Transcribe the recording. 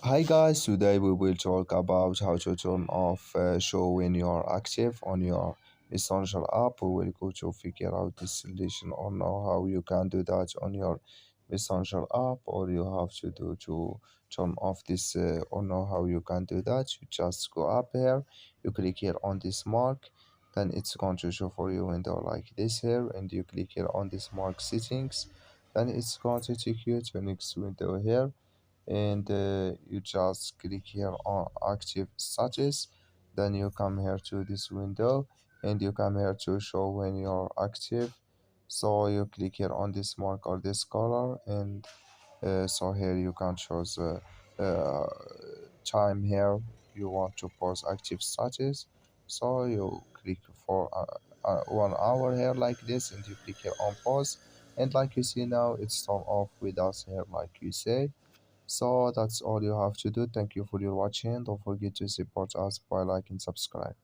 Hi guys, today we will talk about how to turn off show when you are active on your Messenger app. We will go to figure out this solution or know how you can do that on your Messenger app, or you have to do to turn off this or know how you can do that. You just go up here, you click here on this mark, then it's going to show for you window like this here, and you click here on this mark settings, then it's going to take you to next window here, and you just click here on active status. Then you come here to this window, and you come here to show when you're active. So you click here on this mark or this color, and so here you can choose uh, time here you want to pause active status. So you click for 1 hour here like this, and you click here on pause, and like you see now it's turned off with us here like you say. So that's all you have to do. Thank you for your watching. Don't forget to support us by liking, subscribe.